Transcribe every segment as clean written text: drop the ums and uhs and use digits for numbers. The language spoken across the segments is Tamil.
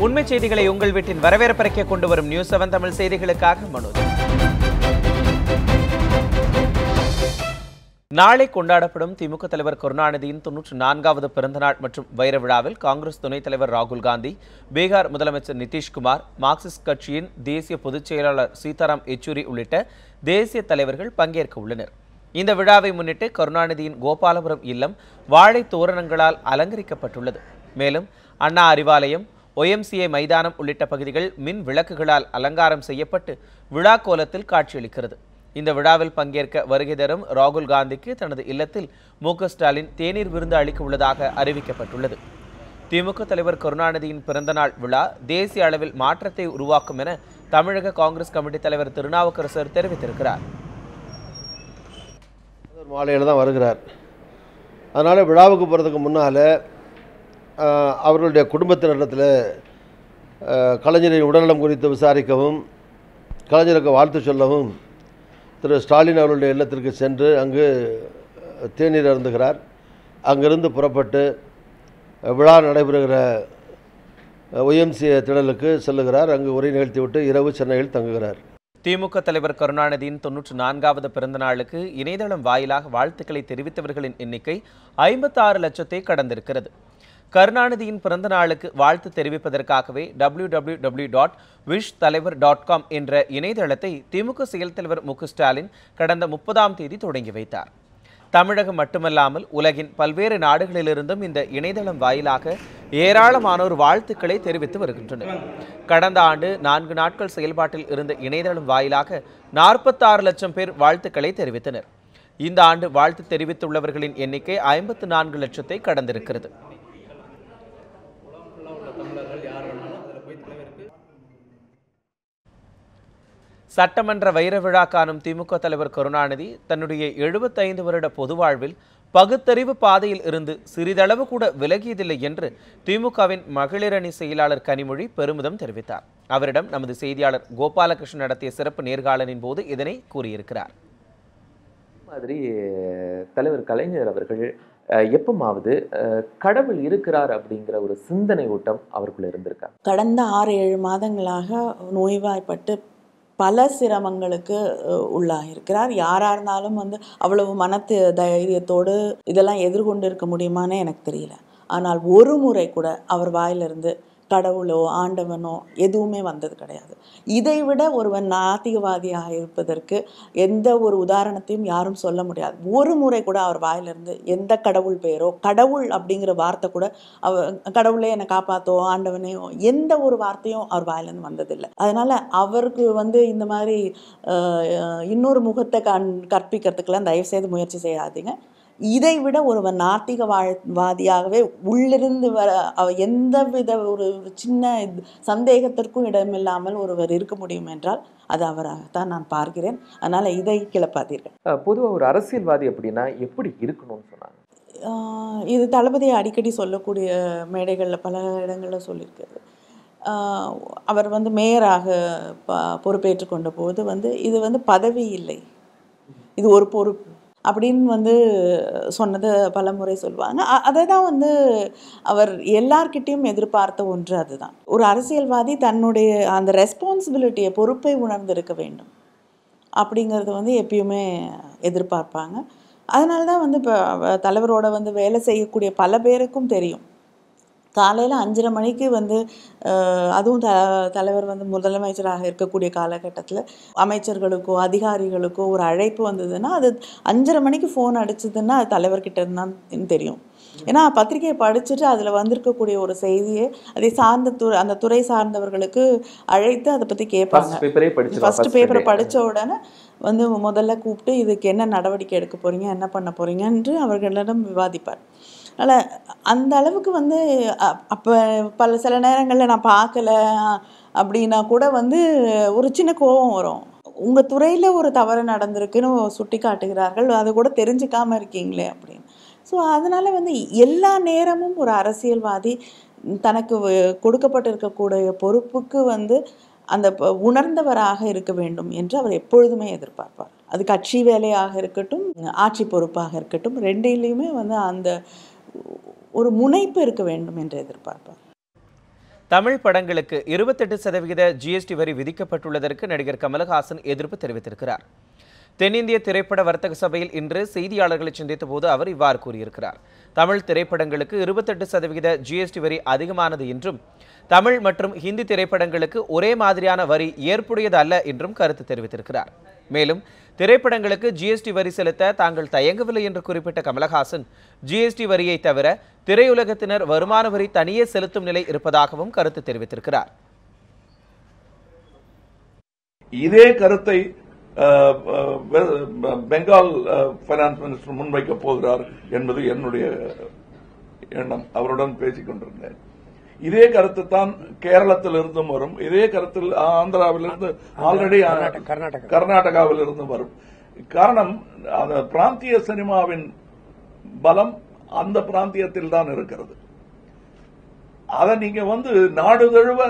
உண்மை செய்திகளை உங்கள் வீட்டின் வரவேற்பறைக்க கொண்டு வரும் நியூஸ் 7 தமிழ் செய்திகளுக்காக மனோஜ். நாளை கொண்டாடப்படும் திமுக தலைவர் கருணாநிதியின் 94வது பிறந்தநாள் மற்றும் வைர விழாவில் காங்கிரஸ் துணைத் தலைவர் ராகுல் காந்தி, பீகார் முதலமைச்சர் நிதிஷ்குமார், மார்க்சிஸ்ட் கட்சியின் தேசிய பொதுச் செயலாளர் சீதாராம் யெச்சூரி உள்ளிட்ட தேசிய தலைவர்கள் பங்கேற்க உள்ளனர். இந்த விழாவை முன்னிட்டு கருணாநிதியின் கோபாலபுரம் இல்லம் வாழை தோரணங்களால் அலங்கரிக்கப்பட்டுள்ளது. மேலும் அண்ணா அறிவாலயம், OMCA மைதானம் உள்ளிட்ட பகுதிகள் மின் விளக்குகளால் அலங்காரம் செய்யப்பட்டு விழா கோலத்தில் காட்சியளிக்கிறது. இந்த விழாவில் பங்கேற்க வருகை தரும் ராகுல் காந்திக்கு தனது இல்லத்தில் மு.க. ஸ்டாலின் தேநீர் விருந்து அளிக்க உள்ளதாக அறிவிக்கப்பட்டுள்ளது. திமுக தலைவர் கருணாநிதியின் பிறந்தநாள் விழா தேசிய அளவில் மாற்றத்தை உருவாக்கும் என தமிழக காங்கிரஸ் கமிட்டி தலைவர் திருநாவுக்கரசர் தெரிவித்திருக்கிறார். மாலையில் தான் வருகிறார். அதனால் விழாவுக்கு போகிறதுக்கு முன்னால் அவர்களுடைய குடும்பத்தினரிடத்தில் கலைஞரின் உடல்நலம் குறித்து விசாரிக்கவும், கலைஞருக்கு வாழ்த்து சொல்லவும் திரு ஸ்டாலின் அவர்களுடைய இல்லத்திற்கு சென்று அங்கு தேநீர் அருந்துகிறார். அங்கிருந்து புறப்பட்டு விழா நடைபெறுகிற OMCA திடலுக்கு செல்லுகிறார். அங்கு உரை நிகழ்த்திவிட்டு இரவு சென்னையில் தங்குகிறார். திமுக தலைவர் கருணாநிதியின் 94வது பிறந்த நாளுக்கு இணையதளம் வாயிலாக வாழ்த்துக்களை தெரிவித்தவர்களின் எண்ணிக்கை 56 லட்சத்தை கடந்திருக்கிறது. கருணாநிதியின் பிறந்த நாளுக்கு வாழ்த்து தெரிவிப்பதற்காகவே www.wishthalaivar.com என்ற இணையதளத்தை திமுக செயல் தலைவர் மு.க. ஸ்டாலின் கடந்த 30ஆம் தேதி தொடங்கி வைத்தார். தமிழகம் மட்டுமல்லாமல் உலகின் பல்வேறு நாடுகளிலிருந்தும் இந்த இணையதளம் வாயிலாக ஏராளமானோர் வாழ்த்துக்களை தெரிவித்து வருகின்றனர். கடந்த ஆண்டு 4 நாட்கள் செயல்பாட்டில் இருந்த இணையதளம் வாயிலாக 46 லட்சம் பேர் வாழ்த்துக்களை தெரிவித்தனர். இந்த ஆண்டு வாழ்த்து தெரிவித்துள்ளவர்களின் எண்ணிக்கை 54 லட்சத்தை கடந்திருக்கிறது. சட்டமன்ற வைர விழா காணும் திமுக தலைவர் கருணாநிதி தன்னுடைய 75 வருட பொது வாழ்வில் பகுத்தறிவு பாதையில் இருந்து சிறிதளவு கூட விலகியதில்லை என்று திமுகவின் மகளிரணி செயலாளர் கனிமொழி பெருமிதம் தெரிவித்தார். அவரிடம் நமது செய்தியாளர் கோபாலகிருஷ்ணன் நடத்திய சிறப்பு நேர்காணலின் போது இதனை கூறியிருக்கிறார். மாதிரி தலைவர் கலைஞர் அவர்கள் எப்பமாவது கடவுள் இருக்கிறார் அப்படிங்கிற ஒரு சிந்தனை ஓட்டம் அவருக்குள்ள இருந்திருக்கார். கடந்த 6-7 மாதங்களாக நோய்வாய்ப்பட்டு பல சிரமங்களுக்கு உள்ளாகிருக்கிறார். யாராக இருந்தாலும் அவ்வளவு தைரியத்தோடு இதெல்லாம் எதிர்கொண்டு இருக்க முடியுமான்னு எனக்கு தெரியல. ஆனால் ஒரு முறை கூட அவர் வாயிலிருந்து கடவுளோ ஆண்டவனோ எதுவுமே வந்தது கிடையாது. இதைவிட ஒருவன் நாத்திகவாதியாக இருப்பதற்கு எந்த ஒரு உதாரணத்தையும் யாரும் சொல்ல முடியாது. ஒரு முறை கூட அவர் வாயிலிருந்து எந்த கடவுள் பெயரோ, கடவுள் அப்படிங்கிற வார்த்தை கூட, கடவுளே என்னை காப்பாத்தோ, ஆண்டவனையோ, எந்த ஒரு வார்த்தையும் அவர் வாயிலிருந்து வந்ததில்லை. அதனால அவருக்கு இந்த மாதிரி இன்னொரு முகத்தை கற்பிக்கிறதுக்கெல்லாம் தயவு செய்து முயற்சி செய்யாதீங்க. இதை விட ஒருவர் நாத்திகவாதியாகவே உள்ளிருந்து எந்த வித ஒரு சின்ன சந்தேகத்திற்கும் இடமில்லாமல் ஒருவர் இருக்க முடியும் என்றால் அது அவராகத்தான் நான் பார்க்கிறேன். அதனால இதை கிளப்பாதீர்கள். பொதுவாக ஒரு அரசியல்வாதி அப்படின்னா எப்படி இருக்கணும்னு சொன்னாங்க. இது தளபதியை அடிக்கடி சொல்லக்கூடிய மேடைகளில் பல இடங்களில் சொல்லியிருக்காரு. அவர் மேயராக பொறுப்பேற்று கொண்ட போது இது பதவி இல்லை, இது ஒரு பொறுப்பு அப்படின்னு சொன்னதை பல முறை சொல்லுவாங்க. அதை தான் அவர் எல்லார்கிட்டையும் எதிர்பார்த்த ஒன்று அதுதான். ஒரு அரசியல்வாதி தன்னுடைய அந்த ரெஸ்பான்சிபிலிட்டியை, பொறுப்பை உணர்ந்திருக்க வேண்டும் அப்படிங்கிறது எப்பயுமே எதிர்பார்ப்பாங்க. அதனால தான் இப்போ தலைவரோட வேலை செய்யக்கூடிய பல பேருக்கும் தெரியும். காலையில் 5:30 மணிக்கு அதுவும் தலைவர் முதலமைச்சராக இருக்கக்கூடிய காலகட்டத்தில் அமைச்சர்களுக்கோ அதிகாரிகளுக்கோ ஒரு அழைப்பு வந்ததுன்னா அது 5:30 மணிக்கு ஃபோன் அடிச்சதுன்னா அது தலைவர்கிட்ட இருந்தான் தெரியும். ஏன்னா பத்திரிகையை படிச்சுட்டு அதில் வந்திருக்கக்கூடிய ஒரு செய்தியை அதை சார்ந்த அந்த துறை சார்ந்தவர்களுக்கு அழைத்து அதை பற்றி கேட்பாங்க. ஃபர்ஸ்ட் பேப்பரை படித்த உடனே முதல்ல கூப்பிட்டு இதுக்கு என்ன நடவடிக்கை எடுக்க போகிறீங்க, என்ன பண்ண போகிறீங்கன்று அவர்களிடம் விவாதிப்பார். அதனால் அந்த அளவுக்கு அப்போ சில நேரங்களில் நான் பார்க்கல அப்படின்னா கூட ஒரு சின்ன கோபம் வரும். உங்கள் துறையில் ஒரு தவறு நடந்திருக்குன்னு சுட்டி காட்டுகிறார்கள், அதை கூட தெரிஞ்சுக்காமல் இருக்கீங்களே அப்படின்னு. ஸோ அதனால் எல்லா நேரமும் ஒரு அரசியல்வாதி தனக்கு கொடுக்கப்பட்டிருக்கக்கூடிய பொறுப்புக்கு அந்த உணர்ந்தவராக இருக்க வேண்டும் என்று அவர் எப்பொழுதுமே எதிர்பார்ப்பார். அது கட்சி வேலையாக இருக்கட்டும், ஆட்சி பொறுப்பாக இருக்கட்டும், ரெண்டிலையுமே அந்த ஒரு முனைப்பு இருக்க வேண்டும் என்று எதிர்பார்ப்பார். தமிழ் படங்களுக்கு 28% ஜிஎஸ்டி வரி விதிக்கப்பட்டுள்ளதற்கு நடிகர் கமலஹாசன் எதிர்ப்பு தெரிவித்திருக்கிறார். தென்னிந்திய திரைப்பட வர்த்தக சபையில் இன்று செய்தியாளர்களை சந்தித்த போது அவர் இவ்வாறு கூறியிருக்கிறார். தமிழ் திரைப்படங்களுக்கு 28% ஜிஎஸ்டி வரி அதிகமானது என்றும், தமிழ் மற்றும் ஹிந்தி திரைப்படங்களுக்கு ஒரே மாதிரியான வரி ஏற்புடையது அல்ல என்றும் கருத்து தெரிவித்திருக்கிறார். மேலும் திரைப்படங்களுக்கு ஜிஎஸ்டி வரி செலுத்த தாங்கள் தயங்கவில்லை என்று குறிப்பிட்ட கமலஹாசன், ஜிஎஸ்டி வரியை தவிர திரையுலகத்தினர் வருமான வரி தனியே செலுத்தும் நிலை இருப்பதாகவும் கருத்து தெரிவித்திருக்கிறார். இதே கருத்தை பெங்கால் பைனான்ஸ் மினிஸ்டர் முன்வைக்கப் போகிறார் என்பது என்னுடைய எண்ணம். அவருடன் பேசிக் கொண்டிருந்தேன். இதே கருத்து தான் கேரளத்தில் இருந்தும் வரும். இதே கருத்தில் ஆந்திராவிலிருந்து ஆல்ரெடி கர்நாடகாவில் இருந்து வரும். காரணம், அந்த பிராந்திய சினிமாவின் பலம் அந்த பிராந்தியத்தில் தான் இருக்கிறது. அதை நீங்க நாடு தழுவ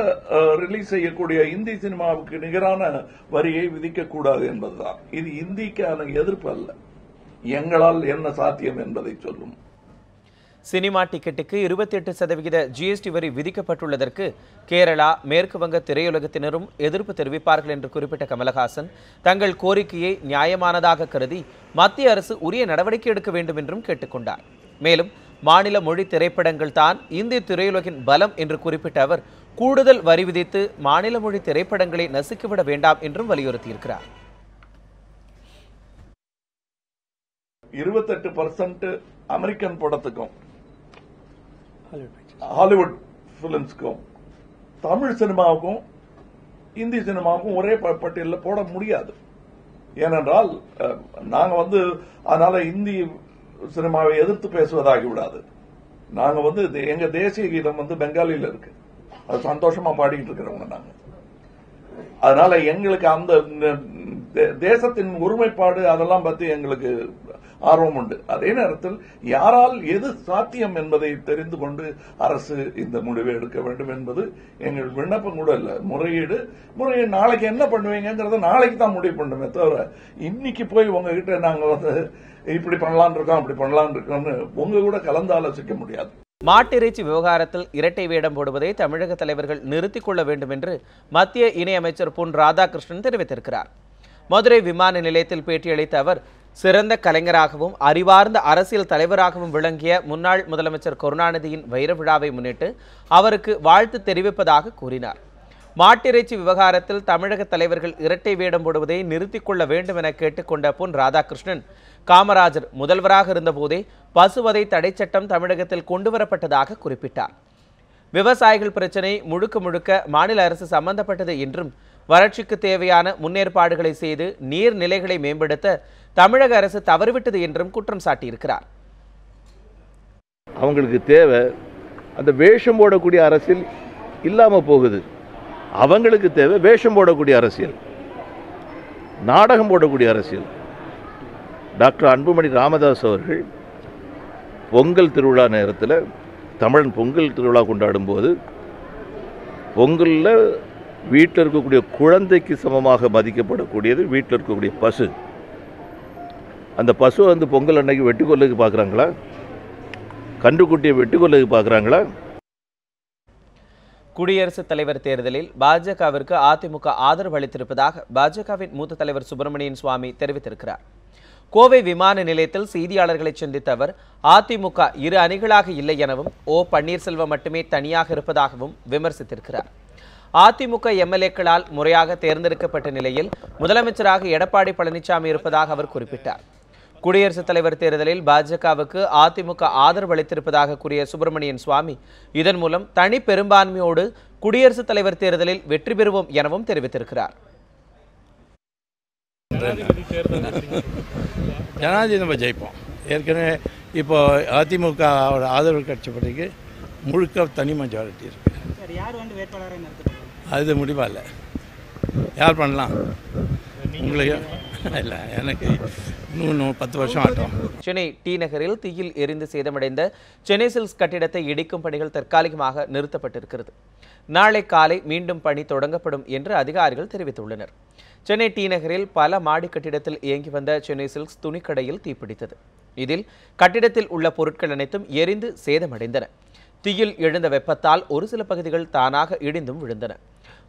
ரிலீஸ் செய்யக்கூடிய இந்தி சினிமாவுக்கு நிகரான வரியை விதிக்கக்கூடாது என்பதுதான். இது இந்திக்கான எதிர்ப்பு அல்ல, எங்களால் என்ன சாத்தியம் என்பதை சொல்லும். சினிமா டிக்கெட்டுக்கு 28% ஜிஎஸ்டி வரி விதிக்கப்பட்டுள்ளதற்கு கேரளா, மேற்கு வங்க திரையுலகத்தினரும் எதிர்ப்பு தெரிவிப்பார்கள் என்று குறிப்பிட்ட கமலஹாசன், தங்கள் கோரிக்கையை நியாயமானதாக கருதி மத்திய அரசு உரிய நடவடிக்கை எடுக்க வேண்டும் என்றும் கேட்டுக்கொண்டார். மேலும் மாநில மொழி திரைப்படங்கள் தான் இந்திய திரையுலகின் பலம் என்று குறிப்பிட்ட அவர், கூடுதல் வரி விதித்து மாநில மொழி திரைப்படங்களை நசுக்கிவிட வேண்டாம் என்றும் வலியுறுத்தியிருக்கிறார். 28% அமெரிக்கன் படத்துக்கும் ஹாலிவுட் பிலிம்ஸ்க்கும் தமிழ் சினிமாவுக்கும் இந்தி சினிமாவுக்கும் ஒரே பட்டியலில் போட முடியாது. ஏனென்றால் நாங்க அதனால இந்தி சினிமாவை எதிர்த்து பேசுவதாகி விடாது. நாங்க எங்க தேசிய கீதம் பெங்காலில இருக்கு, அது சந்தோஷமா பாடிட்டு இருக்கிறவங்க நாங்க. அதனால எங்களுக்கு அந்த தேசத்தின் ஒருமைப்பாடு அதெல்லாம் பத்தி எங்களுக்கு ஆர்வம் உண்டு. அதே நேரத்தில் யாரால் எது சாத்தியம் என்பதை தெரிந்து கொண்டு அரசு இந்த முடிவை எடுக்க வேண்டும் என்பது எங்கள் விண்ணப்பம் கூட இல்ல. முறையீடு நாளைக்கு என்ன பண்ணுவீங்கிறத நாளைக்கு தான் முடிவு பண்ணுமே தவிர, இன்னைக்கு போய் உங்ககிட்ட நாங்க இப்படி பண்ணலான் இருக்கோம் அப்படி பண்ணலான் இருக்கோம்னு உங்க கூட கலந்து ஆலோசிக்க முடியாது. மாட்டிறைச்சி விவகாரத்தில் இரட்டை வேடம் போடுவதை தமிழக தலைவர்கள் நிறுத்திக் கொள்ள வேண்டும் என்று மத்திய இணையமைச்சர் பொன் ராதாகிருஷ்ணன் தெரிவித்திருக்கிறார். மதுரை விமான நிலையத்தில் பேட்டியளித்த அவர், சிறந்த கலைஞராகவும் அறிவார்ந்த அரசியல் தலைவராகவும் விளங்கிய முன்னாள் முதலமைச்சர் கருணாநிதியின் வைர விழாவை முன்னிட்டு அவருக்கு வாழ்த்து தெரிவிப்பதாக கூறினார். மாட்டிறைச்சி விவகாரத்தில் தமிழக தலைவர்கள் இரட்டை வேடம் போடுவதை நிறுத்திக் கொள்ள வேண்டும் என கேட்டுக்கொண்ட பொன் ராதாகிருஷ்ணன், காமராஜர் முதல்வராக இருந்தபோதே பசுவதை தடை சட்டம் தமிழகத்தில் கொண்டுவரப்பட்டதாக குறிப்பிட்டார். விவசாயிகள் பிரச்சினை முழுக்க மாநில அரசு சம்பந்தப்பட்டது என்றும், வறட்சிக்கு தேவையான முன்னேற்பாடுகளை செய்து நீர்நிலைகளை மேம்படுத்த தமிழக அரசு தவறிவிட்டது என்றும் குற்றம் சாட்டியிருக்கிறார். அவங்களுக்கு தேவை அந்த வேஷம் போடக்கூடிய அரசியல் இல்லாம போகுது. அவங்களுக்கு தேவை வேஷம் போடக்கூடிய அரசியல், நாடகம் போடக்கூடிய அரசியல். டாக்டர் அன்புமணி ராமதாஸ் அவர்கள் பொங்கல் திருவிழா நேரத்தில், தமிழன் பொங்கல் திருவிழா கொண்டாடும் போது, பொங்கலில் வீட்டில் இருக்கக்கூடிய குழந்தைக்கு சமமாக மதிக்கப்படக்கூடியது வீட்டில் இருக்கக்கூடிய பசு. அந்த பசு பொங்கல் அன்னைக்கு வெட்டுக்கொல்லுக்கு பார்க்குறாங்களா? கன்றுக்குட்டியை வெட்டுக்கொல்லுக்கு பார்க்குறாங்களா? குடியரசுத் தலைவர் தேர்தலில் பாஜகவிற்கு அதிமுக ஆதரவு அளித்திருப்பதாக பாஜகவின் மூத்த தலைவர் சுப்பிரமணியன் சுவாமி தெரிவித்திருக்கிறார். கோவை விமான நிலையத்தில் செய்தியாளர்களை சந்தித்த அவர், அதிமுக இரு அணிகளாக இல்லை எனவும் ஓ பன்னீர்செல்வம் மட்டுமே தனியாக இருப்பதாகவும் விமர்சித்திருக்கிறார். அதிமுக எம்எல்ஏக்களால் முறையாக தேர்ந்தெடுக்கப்பட்ட நிலையில் முதலமைச்சராக எடப்பாடி பழனிசாமி இருப்பதாக அவர் குறிப்பிட்டார். குடியரசுத் தலைவர் தேர்தலில் பாஜகவுக்கு அதிமுக ஆதரவு அளித்திருப்பதாக கூறிய சுப்பிரமணியன் சுவாமி, இதன் மூலம் தனி பெரும்பான்மையோடு குடியரசுத் தலைவர் தேர்தலில் வெற்றி பெறுவோம் எனவும் தெரிவித்திருக்கிறார். ஜனாதிபதி நம்ம ஜெயிப்போம். ஏற்கனவே இப்போ அதிமுக ஆதரவு கட்சி பற்றிக்கு முழுக்க தனி மெஜாரிட்டி இருக்கு. அது முடிவா இல்லை, யார் பண்ணலாம் உங்களுக்கு இல்லை, எனக்கு இன்னும் 10 வருஷம் ஆகும். சென்னை டி நகரில் தீயில் எரிந்து சேதமடைந்த சென்னை சில்க்ஸ் கட்டிடத்தை இடிக்கும் பணிகள் தற்காலிகமாக நிறுத்தப்பட்டிருக்கிறது. நாளை காலை மீண்டும் பணி தொடங்கப்படும் என்று அதிகாரிகள் தெரிவித்துள்ளனர். சென்னை டி நகரில் பல மாடி கட்டிடத்தில் இயங்கி வந்த சென்னை சில்க்ஸ் துணிக்கடையில் தீப்பிடித்தது. இதில் கட்டிடத்தில் உள்ள பொருட்கள் அனைத்தும் எரிந்து சேதமடைந்தன. தீயில் எழுந்த வெப்பத்தால் ஒரு சில பகுதிகள் தானாக இடிந்தும் விழுந்தன.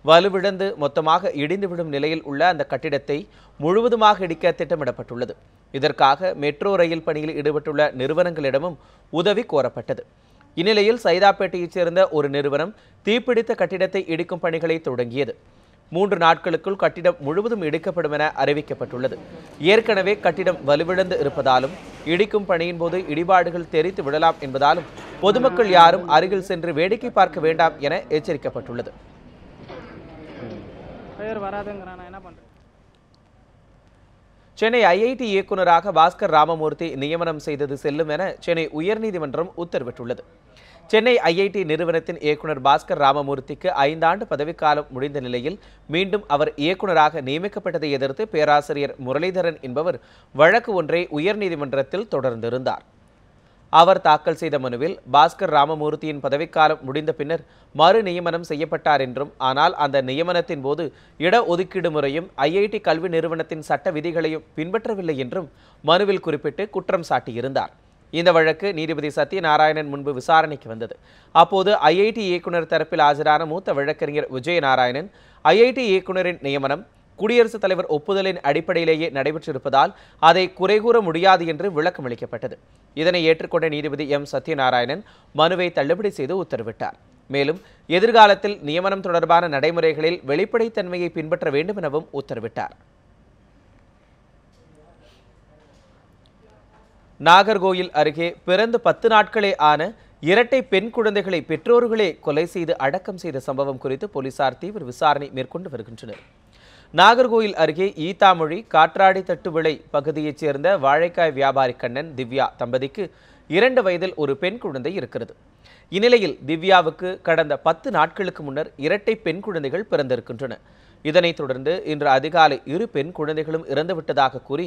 வலுவிழந்து மொத்தமாக இடிந்துவிடும் நிலையில் உள்ள அந்த கட்டிடத்தை முழுவதுமாக இடிக்க திட்டமிடப்பட்டுள்ளது. இதற்காக மெட்ரோ ரயில் பணியில் ஈடுபட்டுள்ள நிறுவனங்களிடமும் உதவி கோரப்பட்டது. இந்நிலையில் சைதாப்பேட்டையைச் சேர்ந்த ஒரு நிறுவனம் தீப்பிடித்த கட்டிடத்தை இடிக்கும் பணிகளை தொடங்கியது. 3 நாட்களுக்குள் கட்டிடம் முழுவதும் இடிக்கப்படும் என அறிவிக்கப்பட்டுள்ளது. ஏற்கனவே கட்டிடம் வலுவிழந்து இருப்பதாலும் இடிக்கும் பணியின் போது இடிபாடுகள் தெரித்து விடலாம் என்பதாலும் பொதுமக்கள் யாரும் அருகில் சென்று வேடிக்கை பார்க்க வேண்டாம் என எச்சரிக்கப்பட்டுள்ளது. சென்னை ஐஐடி இயக்குநராக பாஸ்கர் ராமமூர்த்தி நியமனம் செய்தது செல்லும் என சென்னை உயர்நீதிமன்றம் உத்தரவிட்டுள்ளது. சென்னை ஐஐடி நிறுவனத்தின் இயக்குநர் பாஸ்கர் ராமமூர்த்திக்கு 5 ஆண்டு பதவிக்காலம் முடிந்த நிலையில் மீண்டும் அவர் இயக்குநராக நியமிக்கப்பட்டதை எதிர்த்து பேராசிரியர் முரளிதரன் என்பவர் வழக்கு ஒன்றை உயர்நீதிமன்றத்தில் தொடர்ந்திருந்தார். அவர் தாக்கல் செய்த மனுவில் பாஸ்கர் ராமமூர்த்தியின் பதவிக்காலம் முடிந்த பின்னர் மறு நியமனம் செய்யப்பட்டார் என்றும், ஆனால் அந்த நியமனத்தின் போது இடஒதுக்கீடு முறையும் ஐஐடி கல்வி நிறுவனத்தின் சட்ட விதிகளையும் பின்பற்றவில்லை என்றும் மனுவில் குறிப்பிட்டு குற்றம் சாட்டியிருந்தார். இந்த வழக்கு நீதிபதி சத்யநாராயணன் முன்பு விசாரணைக்கு வந்தது. அப்போது ஐஐடி இயக்குநர் தரப்பில் ஆஜரான மூத்த வழக்கறிஞர் விஜயநாராயணன் ஐஐடி இயக்குநரின் நியமனம் குடியரசுத் தலைவர் ஒப்புதலின் அடிப்படையிலேயே நடைபெற்றிருப்பதால் அதை குறைகூற முடியாது என்று விளக்கம் அளிக்கப்பட்டது. இதனை ஏற்றுக்கொண்ட நீதிபதி எம் சத்யநாராயணன் மனுவை தள்ளுபடி செய்து உத்தரவிட்டார். மேலும் எதிர்காலத்தில் நியமனம் தொடர்பான நடைமுறைகளில் வெளிப்படைத்தன்மையை பின்பற்ற வேண்டும் எனவும் உத்தரவிட்டார். நாகர்கோயில் அருகே பிறந்து 10 நாட்களே ஆன இரட்டை பெண் குழந்தைகளை பெற்றோர்களே கொலை செய்து அடக்கம் செய்த சம்பவம் குறித்து போலீசார் தீவிர விசாரணை மேற்கொண்டு வருகின்றனர். நாகர்கோயில் அருகே ஈத்தாமொழி காற்றாடி தட்டுவிளை பகுதியைச் சேர்ந்த வாழைக்காய் வியாபாரி கண்ணன் திவ்யா தம்பதிக்கு 2 வயதில் ஒரு பெண் குழந்தை இருக்கிறது. இந்நிலையில் திவ்யாவுக்கு கடந்த 10 நாட்களுக்கு முன்னர் இரட்டை பெண் குழந்தைகள் பிறந்திருக்கின்றன. இதனைத் தொடர்ந்து இன்று அதிகாலை 2 பெண் குழந்தைகளும் இறந்துவிட்டதாக கூறி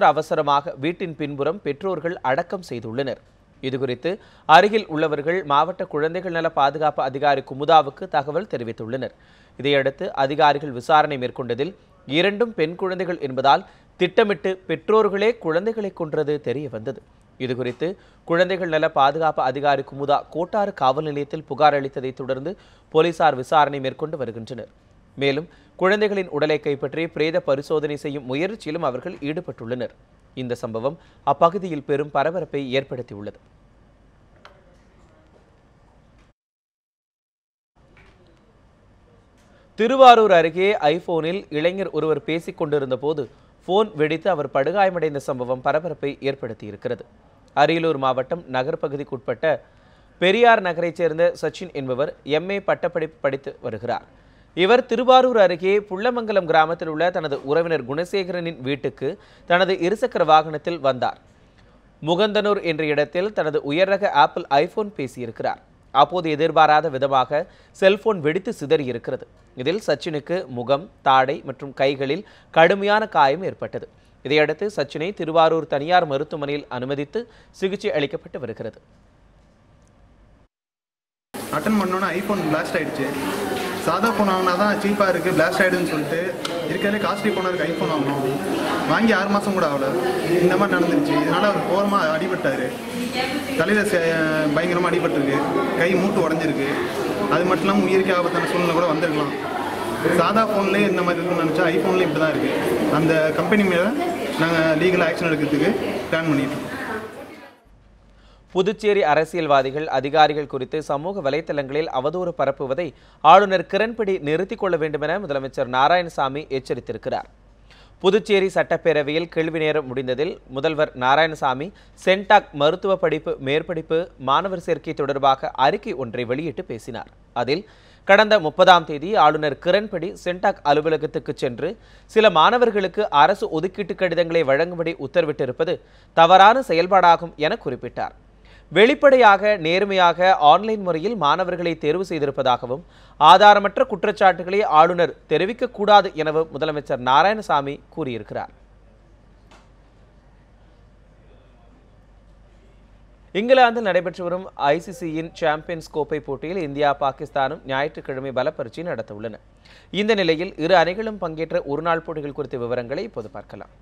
அவசரமாக வீட்டின் பின்புறம் பெற்றோர்கள் அடக்கம் செய்துள்ளனர். இதுகுறித்து அருகில் உள்ளவர்கள் மாவட்ட குழந்தைகள் நல பாதுகாப்பு அதிகாரி குமுதாவுக்கு தகவல் தெரிவித்துள்ளனர். இதையடுத்து அதிகாரிகள் விசாரணை மேற்கொண்டதில் 2 பெண் குழந்தைகள் என்பதால் திட்டமிட்டு பெற்றோர்களே குழந்தைகளை கொன்றது தெரிய வந்தது. இதுகுறித்து குழந்தைகள் நல பாதுகாப்பு அதிகாரி குமுதா கோட்டாறு காவல் நிலையத்தில் புகார் அளித்ததை தொடர்ந்து போலீசார் விசாரணை மேற்கொண்டு வருகின்றனர். மேலும் குழந்தைகளின் உடலை கைப்பற்றி பிரேத பரிசோதனை செய்யும் முயற்சியிலும் அவர்கள் ஈடுபட்டுள்ளனர். இந்த சம்பவம் அப்பகுதியில் பெரும் பரபரப்பை ஏற்படுத்தியுள்ளது. திருவாரூர் அருகே ஐபோனில் இளைஞர் ஒருவர் பேசிக் கொண்டிருந்த போது போன் வெடித்து அவர் படுகாயமடைந்த சம்பவம் பரபரப்பை ஏற்படுத்தியிருக்கிறது. அரியலூர் மாவட்டம் நகர் பகுதிக்குட்பட்ட பெரியார் நகரைச் சேர்ந்த சச்சின் என்பவர் MA பட்டப்படிப்பு படித்து வருகிறார். இவர் திருவாரூர் அருகே புள்ளமங்கலம் கிராமத்தில் உள்ள தனது உறவினர் குணசேகரனின் வீட்டுக்கு தனது இருசக்கர வாகனத்தில் வந்தார். முகந்தனூர் என்ற இடத்தில் தனது உயர்ரக ஆப்பிள் ஐபோன் பேசியிருக்கிறார். அப்போது எதிர்பாராத விதமாக செல்போன் வெடித்து சிதறி இருக்கிறது. இதில் சச்சினுக்கு முகம், தாடை மற்றும் கைகளில் கடுமையான காயம் ஏற்பட்டது. இதையடுத்து சச்சினை திருவாரூர் தனியார் மருத்துவமனையில் அனுமதித்து சிகிச்சை அளிக்கப்பட்டு வருகிறது. அட்டன் பண்ணோன்னா ஐபோன் பிளாஸ்ட் ஆயிடுச்சு. சாதா ஃபோன் வாங்கினா தான் சீப்பாக இருக்குது, பிளாஸ்ட் ஆகிடுன்னு சொல்லிட்டு இருக்கிறதுலே காஸ்ட்லி ஃபோனாக இருக்குது ஐஃபோன் வாங்கணும். வாங்கி 6 மாதம் கூட ஆகலை. இந்த மாதிரி நடந்துருச்சு. இதனால் அவர் கோரமாக அடிபட்டார். தலையில் பயங்கரமாக அடிபட்டிருக்கு. கை மூட்டு உடஞ்சிருக்கு. அது மட்டும் இல்லாமல் உயிருக்கு ஆபத்தான சூழ்நிலை கூட வந்திருக்கலாம். சாதா ஃபோன்லேயே இந்த மாதிரி இருக்குன்னு நினச்சா ஐஃபோன்லேயும் இப்படி தான் இருக்குது. அந்த கம்பெனி மேலே நாங்கள் லீகல் ஆக்ஷன் எடுக்கிறதுக்கு பிளான் பண்ணிட்டு இருக்கோம். புதுச்சேரி அரசியல்வாதிகள், அதிகாரிகள் குறித்து சமூக வலைதளங்களில் அவதூறு பரப்புவதை ஆளுநர் கிரண்பேடி நிறுத்திக் கொள்ள வேண்டும் என முதலமைச்சர் நாராயணசாமி எச்சரித்திருக்கிறார். புதுச்சேரி சட்டப்பேரவையில் கேள்வி நேரம் முடிந்ததில் முதல்வர் நாராயணசாமி சென்டாக் மருத்துவ படிப்பு மேற்படிப்பு மாணவர் சேர்க்கை தொடர்பாக அறிக்கை ஒன்றை வெளியிட்டு பேசினார். அதில் கடந்த 30ஆம் தேதி ஆளுநர் கிரண்பேடி சென்டாக் அலுவலகத்துக்கு சென்று சில மாணவர்களுக்கு அரசு ஒதுக்கீட்டு கடிதங்களை வழங்கும்படி உத்தரவிட்டிருப்பது தவறான செயல்பாடாகும் என குறிப்பிட்டார். வெளிப்படையாக, நேர்மையாக ஆன்லைன் முறையில் மாணவர்களை தேர்வு செய்திருப்பதாகவும் ஆதாரமற்ற குற்றச்சாட்டுகளை ஆளுநர் தெரிவிக்கக்கூடாது எனவும் முதலமைச்சர் நாராயணசாமி கூறியிருக்கிறார். இங்கிலாந்தில் நடைபெற்று வரும் ICCயின் சாம்பியன்ஸ் கோப்பை போட்டியில் இந்தியா, பாகிஸ்தானும் ஞாயிற்றுக்கிழமை பலப்பரீட்சை நடத்த உள்ளன. இந்த நிலையில் இரு அணிகளும் பங்கேற்ற ஒருநாள் போட்டிகள் குறித்த விவரங்களை இப்போது பார்க்கலாம்.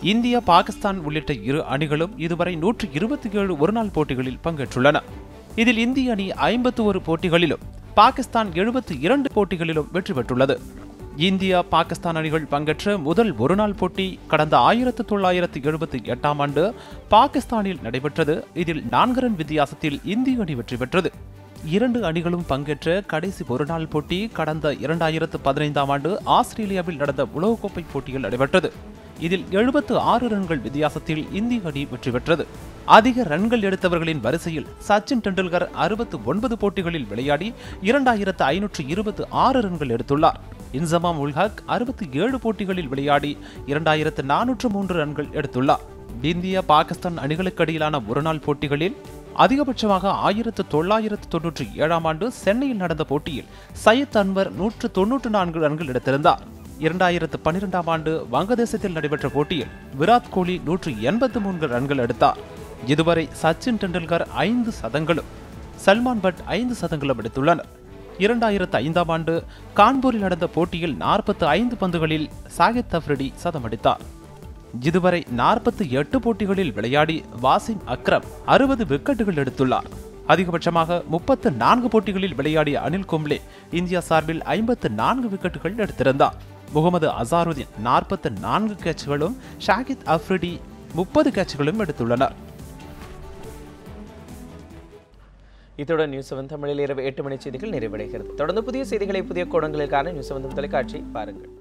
இந்தியா, பாகிஸ்தான் உள்ளிட்ட இரு அணிகளும் இதுவரை 127 ஒருநாள் போட்டிகளில் பங்கேற்றுள்ளன. இதில் இந்திய அணி 51 போட்டிகளிலும் பாகிஸ்தான் 72 போட்டிகளிலும் வெற்றி பெற்றுள்ளது. இந்தியா, பாகிஸ்தான் அணிகள் பங்கேற்ற முதல் ஒருநாள் போட்டி கடந்த 1978ஆம் ஆண்டு பாகிஸ்தானில் நடைபெற்றது. இதில் 4 ரன் வித்தியாசத்தில் இந்திய அணி வெற்றி பெற்றது. 2 அணிகளும் பங்கேற்ற கடைசி ஒருநாள் போட்டி கடந்த 2015ஆம் ஆண்டு ஆஸ்திரேலியாவில் நடந்த உலகக்கோப்பை போட்டியில் நடைபெற்றது. இதில் 76 ரன்கள் வித்தியாசத்தில் இந்திய அணி வெற்றி பெற்றது. அதிக ரன்கள் எடுத்தவர்களின் வரிசையில் சச்சின் டெண்டுல்கர் 69 போட்டிகளில் விளையாடி 2526 ரன்கள் எடுத்துள்ளார். இன்சமாம் உல் ஹக் 67 போட்டிகளில் விளையாடி 2403 ரன்கள் எடுத்துள்ளார். இந்தியா, பாகிஸ்தான் அணிகளுக்கு இடையிலான ஒருநாள் போட்டிகளில் அதிகபட்சமாக 1997ஆம் ஆண்டு சென்னையில் நடந்த போட்டியில் சையத் அன்வர் 194 ரன்கள் எடுத்திருந்தார். 2012ஆம் ஆண்டு வங்கதேசத்தில் நடைபெற்ற போட்டியில் விராட் கோலி 183 ரன்கள் எடுத்தார். இதுவரை சச்சின் டெண்டுல்கர் 5 சதங்களும் சல்மான் பட் 5 சதங்களும் எடுத்துள்ளனர். 2005ஆம் ஆண்டு கான்பூரில் நடந்த போட்டியில் 45 பந்துகளில் சாகித் அஃப்ரிடி சதமடித்தார். இதுவரை 48 போட்டிகளில் விளையாடி வாசிம் அக்ரம் 60 விக்கெட்டுகள் எடுத்துள்ளார். அதிகபட்சமாக 34 போட்டிகளில் விளையாடிய அனில் கும்ப்ளே இந்தியா சார்பில் 54 விக்கெட்டுகள் எடுத்திருந்தார். முகமது அசாருதீன் 44 கேட்ச்களும் ஷாகித் அஃப்ரிடி 30 கேட்ச்களும் எடுத்துள்ளனர். இத்துடன் நியூஸ் 7 தமிழில் இரவு 8 மணி செய்திகள் நிறைவடைகிறது. தொடர்ந்து புதிய செய்திகளை புதிய கோணங்களுக்கான நியூஸ் 7 தொலைக்காட்சி பாருங்கள்.